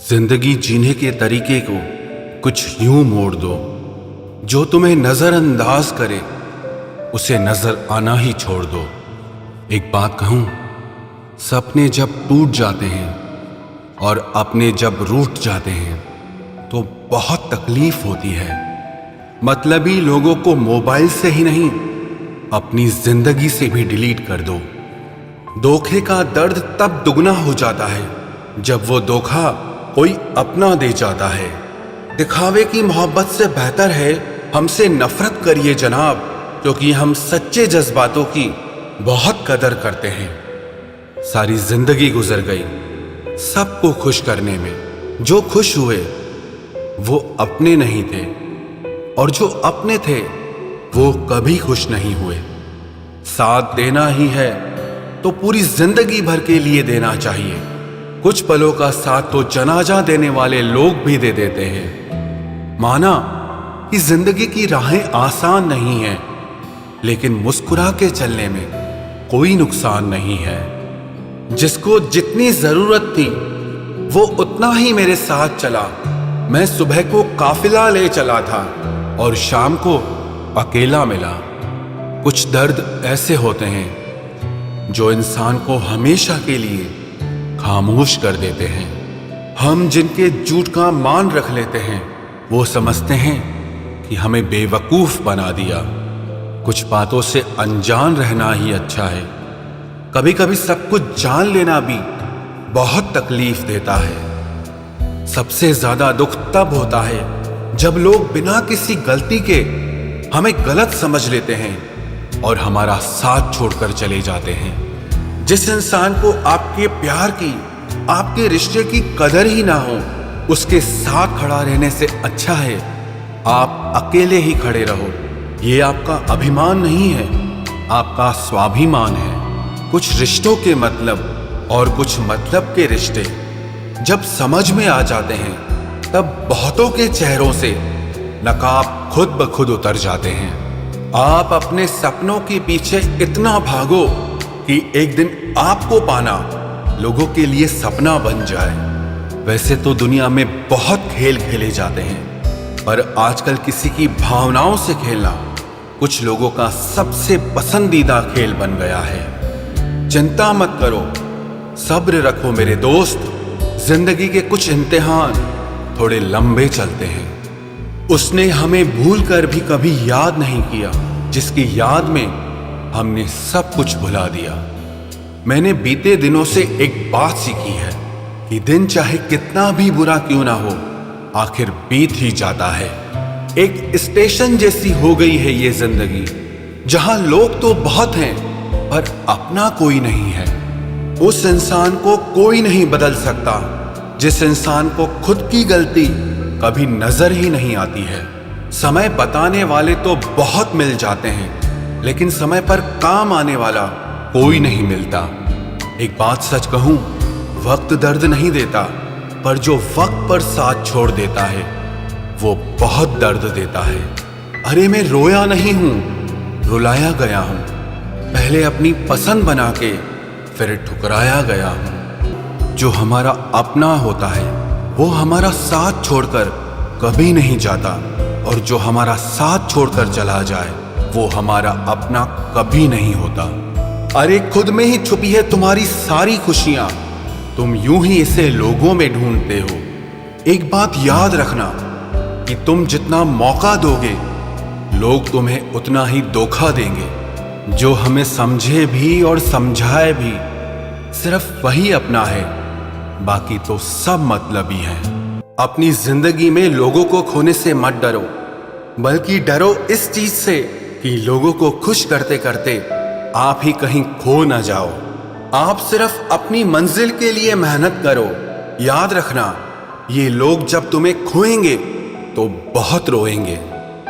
जिंदगी जीने के तरीके को कुछ यूं मोड़ दो, जो तुम्हें नजरअंदाज करे उसे नजर आना ही छोड़ दो। एक बात कहूं, सपने जब टूट जाते हैं और अपने जब रूठ जाते हैं तो बहुत तकलीफ होती है। मतलबी लोगों को मोबाइल से ही नहीं, अपनी जिंदगी से भी डिलीट कर दो। धोखे का दर्द तब दुगना हो जाता है जब वो धोखा कोई अपना दे जाता है। दिखावे की मोहब्बत से बेहतर है हमसे नफरत करिए जनाब, क्योंकि हम सच्चे जज्बातों की बहुत कदर करते हैं। सारी जिंदगी गुजर गई सबको खुश करने में। जो खुश हुए वो अपने नहीं थे, और जो अपने थे वो कभी खुश नहीं हुए। साथ देना ही है तो पूरी जिंदगी भर के लिए देना चाहिए। कुछ पलों का साथ तो जनाजा देने वाले लोग भी दे देते हैं। माना कि जिंदगी की राहें आसान नहीं है, लेकिन मुस्कुरा के चलने में कोई नुकसान नहीं है। जिसको जितनी जरूरत थी वो उतना ही मेरे साथ चला। मैं सुबह को काफिला ले चला था और शाम को अकेला मिला। कुछ दर्द ऐसे होते हैं जो इंसान को हमेशा के लिए खामोश कर देते हैं। हम जिनके झूठ का मान रख लेते हैं वो समझते हैं कि हमें बेवकूफ बना दिया। कुछ बातों से अनजान रहना ही अच्छा है। कभी कभी सब कुछ जान लेना भी बहुत तकलीफ देता है। सबसे ज्यादा दुख तब होता है जब लोग बिना किसी गलती के हमें गलत समझ लेते हैं और हमारा साथ छोड़कर चले जाते हैं। जिस इंसान को आपके प्यार की, आपके रिश्ते की कदर ही ना हो, उसके साथ खड़ा रहने से अच्छा है आप अकेले ही खड़े रहो। ये आपका अभिमान नहीं है, आपका स्वाभिमान है। कुछ रिश्तों के मतलब और कुछ मतलब के रिश्ते जब समझ में आ जाते हैं तब बहुतों के चेहरों से नकाब खुद ब खुद उतर जाते हैं। आप अपने सपनों के पीछे इतना भागो कि एक दिन आपको पाना लोगों के लिए सपना बन जाए। वैसे तो दुनिया में बहुत खेल खेले जाते हैं, पर आजकल किसी की भावनाओं से खेलना कुछ लोगों का सबसे पसंदीदा खेल बन गया है। चिंता मत करो, सब्र रखो मेरे दोस्त। जिंदगी के कुछ इम्तिहान थोड़े लंबे चलते हैं। उसने हमें भूल कर भी कभी याद नहीं किया, जिसकी याद में हमने सब कुछ भुला दिया। मैंने बीते दिनों से एक बात सीखी है कि दिन चाहे कितना भी बुरा क्यों ना हो, आखिर बीत ही जाता है। एक स्टेशन जैसी हो गई है ये जिंदगी, जहां लोग तो बहुत हैं पर अपना कोई नहीं है। उस इंसान को कोई नहीं बदल सकता जिस इंसान को खुद की गलती कभी नजर ही नहीं आती है। समय बताने वाले तो बहुत मिल जाते हैं, लेकिन समय पर काम आने वाला कोई नहीं मिलता। एक बात सच कहूं, वक्त दर्द नहीं देता, पर जो वक्त पर साथ छोड़ देता है वो बहुत दर्द देता है। अरे मैं रोया नहीं हूं, रुलाया गया हूं। पहले अपनी पसंद बना के फिर ठुकराया गया हूं। जो हमारा अपना होता है वो हमारा साथ छोड़कर कभी नहीं जाता, और जो हमारा साथ छोड़कर चला जाए वो हमारा अपना कभी नहीं होता। अरे खुद में ही छुपी है तुम्हारी सारी खुशियां, तुम यूं ही इसे लोगों में ढूंढते हो। एक बात याद रखना कि तुम जितना मौका दोगे लोग तुम्हें उतना ही धोखा देंगे। जो हमें समझे भी और समझाए भी सिर्फ वही अपना है, बाकी तो सब मतलबी है। अपनी जिंदगी में लोगों को खोने से मत डरो, बल्कि डरो इस चीज से कि लोगों को खुश करते करते आप ही कहीं खो ना जाओ। आप सिर्फ अपनी मंजिल के लिए मेहनत करो। याद रखना, ये लोग जब तुम्हें खोएंगे तो बहुत रोएंगे।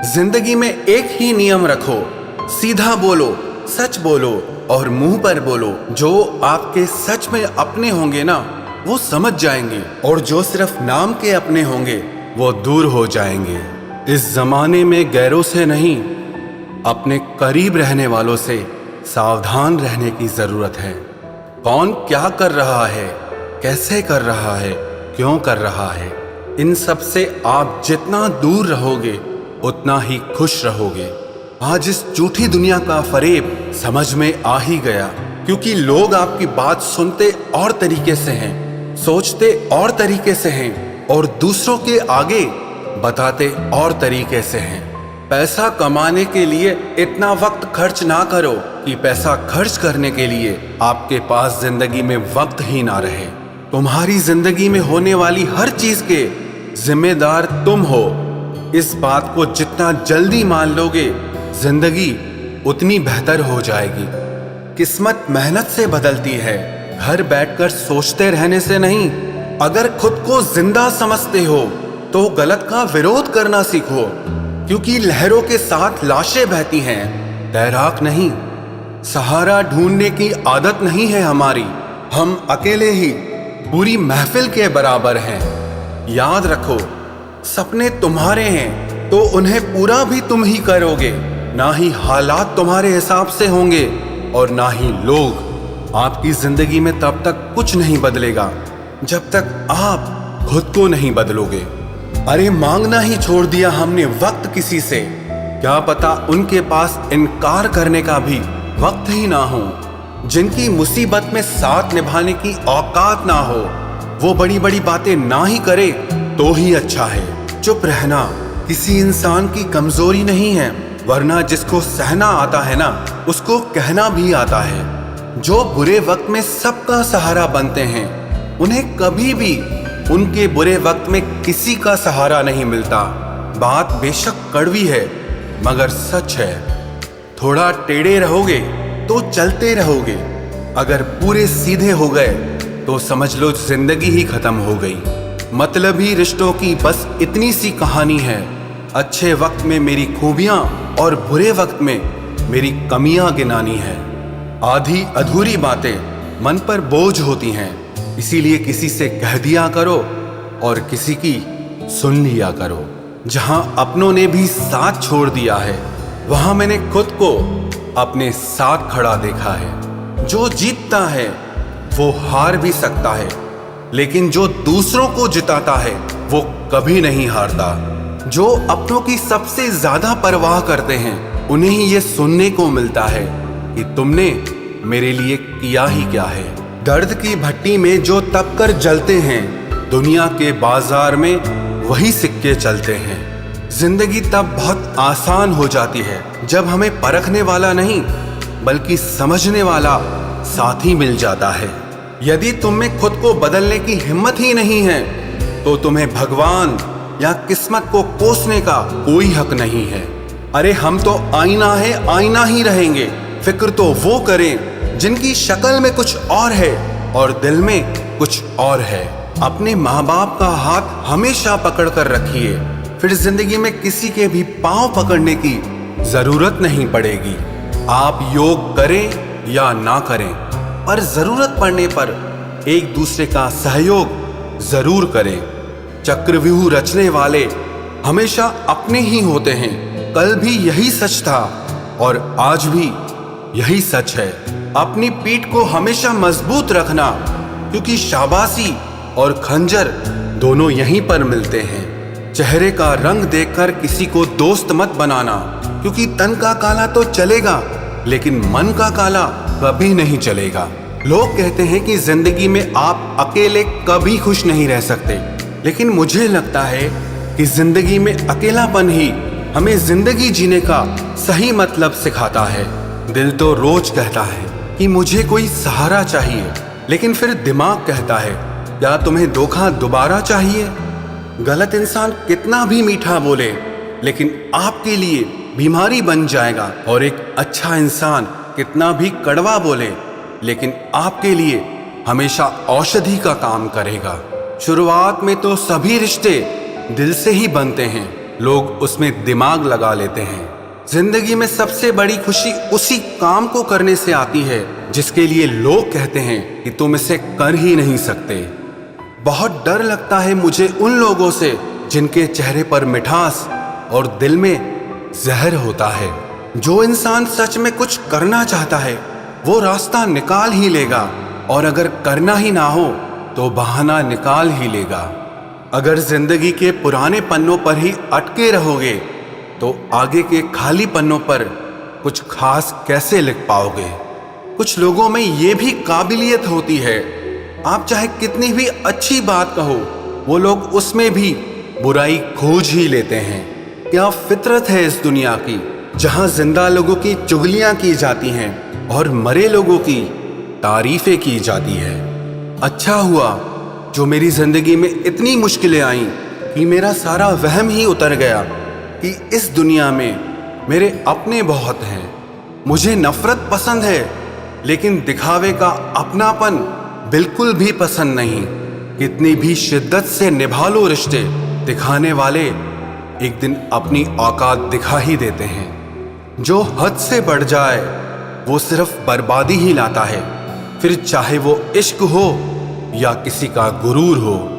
जिंदगी में एक ही नियम रखो, सीधा बोलो, सच बोलो और मुंह पर बोलो। जो आपके सच में अपने होंगे ना वो समझ जाएंगे, और जो सिर्फ नाम के अपने होंगे वो दूर हो जाएंगे। इस जमाने में गैरों से नहीं, अपने करीब रहने वालों से सावधान रहने की जरूरत है। कौन क्या कर रहा है, कैसे कर रहा है, क्यों कर रहा है। इन सब से आप जितना दूर रहोगे उतना ही खुश रहोगे। आज इस झूठी दुनिया का फरेब समझ में आ ही गया, क्योंकि लोग आपकी बात सुनते और तरीके से हैं, सोचते और तरीके से हैं और दूसरों के आगे बताते और तरीके से हैं। पैसा कमाने के लिए इतना वक्त खर्च ना करो कि पैसा खर्च करने के लिए आपके पास जिंदगी में वक्त ही ना रहे। तुम्हारी जिंदगी में होने वाली हर चीज के जिम्मेदार तुम हो। इस बात को जितना जल्दी मान लोगे जिंदगी उतनी बेहतर हो जाएगी। किस्मत मेहनत से बदलती है, घर बैठकर सोचते रहने से नहीं। अगर खुद को जिंदा समझते हो तो गलत का विरोध करना सीखो, क्योंकि लहरों के साथ लाशें बहती हैं, तैराक नहीं। सहारा ढूंढने की आदत नहीं है हमारी, हम अकेले ही पूरी महफिल के बराबर हैं। याद रखो, सपने तुम्हारे हैं तो उन्हें पूरा भी तुम ही करोगे। ना ही हालात तुम्हारे हिसाब से होंगे और ना ही लोग। आपकी जिंदगी में तब तक कुछ नहीं बदलेगा जब तक आप खुद को नहीं बदलोगे। अरे मांगना ही छोड़ दिया हमने वक्त किसी से, क्या पता उनके पास इनकार करने का भी वक्त ही ना हो। जिनकी मुसीबत में साथ निभाने की औकात ना हो, वो बड़ी बड़ी बातें ना ही करे तो ही अच्छा है। चुप रहना किसी इंसान की कमजोरी नहीं है, वरना जिसको सहना आता है ना उसको कहना भी आता है। जो बुरे वक्त में सबका सहारा बनते हैं, उन्हें कभी भी उनके बुरे वक्त में किसी का सहारा नहीं मिलता। बात बेशक कड़वी है मगर सच है। थोड़ा टेढ़े रहोगे तो चलते रहोगे, अगर पूरे सीधे हो गए तो समझ लो जिंदगी ही खत्म हो गई। मतलबी रिश्तों की बस इतनी सी कहानी है। अच्छे वक्त में मेरी खूबियां और बुरे वक्त में मेरी कमियां गिनानी है। आधी अधूरी बातें मन पर बोझ होती हैं, इसीलिए किसी से कह दिया करो और किसी की सुन लिया करो। जहां अपनों ने भी साथ छोड़ दिया है, वहां मैंने खुद को अपने साथ खड़ा देखा है। जो जीतता है वो हार भी सकता है, लेकिन जो दूसरों को जिताता है वो कभी नहीं हारता। जो अपनों की सबसे ज्यादा परवाह करते हैं, उन्हें ही ये सुनने को मिलता है कि तुमने मेरे लिए किया ही क्या है। दर्द की भट्टी में जो तप कर जलते हैं, दुनिया के बाजार में वही सिक्के चलते हैं। जिंदगी तब बहुत आसान हो जाती है जब हमें परखने वाला नहीं बल्कि समझने वाला साथी मिल जाता है। यदि तुम में खुद को बदलने की हिम्मत ही नहीं है तो तुम्हें भगवान या किस्मत को कोसने का कोई हक नहीं है। अरे हम तो आईना है, आईना ही रहेंगे। फिक्र तो वो करें जिनकी शक्ल में कुछ और है और दिल में कुछ और है। अपने माँ बाप का हाथ हमेशा पकड़ कर रखिए, फिर जिंदगी में किसी के भी पांव पकड़ने की जरूरत नहीं पड़ेगी। आप योग करें या ना करें, पर जरूरत पड़ने पर एक दूसरे का सहयोग जरूर करें। चक्रव्यूह रचने वाले हमेशा अपने ही होते हैं। कल भी यही सच था और आज भी यही सच है। अपनी पीठ को हमेशा मजबूत रखना, क्योंकि शाबाशी और खंजर दोनों यहीं पर मिलते हैं। चेहरे का रंग देखकर किसी को दोस्त मत बनाना, क्योंकि तन का काला तो चलेगा लेकिन मन का काला कभी नहीं चलेगा। लोग कहते हैं कि जिंदगी में आप अकेले कभी खुश नहीं रह सकते, लेकिन मुझे लगता है कि जिंदगी में अकेलापन ही हमें जिंदगी जीने का सही मतलब सिखाता है। दिल तो रोज कहता है कि मुझे कोई सहारा चाहिए, लेकिन फिर दिमाग कहता है क्या तुम्हें धोखा दोबारा चाहिए। गलत इंसान कितना भी मीठा बोले लेकिन आपके लिए बीमारी बन जाएगा, और एक अच्छा इंसान कितना भी कड़वा बोले लेकिन आपके लिए हमेशा औषधि का काम करेगा। शुरुआत में तो सभी रिश्ते दिल से ही बनते हैं, लोग उसमें दिमाग लगा लेते हैं। जिंदगी में सबसे बड़ी खुशी उसी काम को करने से आती है जिसके लिए लोग कहते हैं कि तुम इसे कर ही नहीं सकते। बहुत डर लगता है मुझे उन लोगों से जिनके चेहरे पर मिठास और दिल में जहर होता है। जो इंसान सच में कुछ करना चाहता है वो रास्ता निकाल ही लेगा, और अगर करना ही ना हो तो बहाना निकाल ही लेगा। अगर जिंदगी के पुराने पन्नों पर ही अटके रहोगे तो आगे के खाली पन्नों पर कुछ खास कैसे लिख पाओगे। कुछ लोगों में ये भी काबिलियत होती है, आप चाहे कितनी भी अच्छी बात कहो, वो लोग उसमें भी बुराई खोज ही लेते हैं। क्या फितरत है इस दुनिया की, जहां जिंदा लोगों की चुगलियां की जाती हैं और मरे लोगों की तारीफें की जाती है। अच्छा हुआ जो मेरी जिंदगी में इतनी मुश्किलें आईं कि मेरा सारा वहम ही उतर गया कि इस दुनिया में मेरे अपने बहुत हैं। मुझे नफरत पसंद है, लेकिन दिखावे का अपनापन बिल्कुल भी पसंद नहीं। कितनी भी शिद्दत से निभा लो रिश्ते, दिखाने वाले एक दिन अपनी औकात दिखा ही देते हैं। जो हद से बढ़ जाए वो सिर्फ बर्बादी ही लाता है, फिर चाहे वो इश्क हो या किसी का गुरूर हो।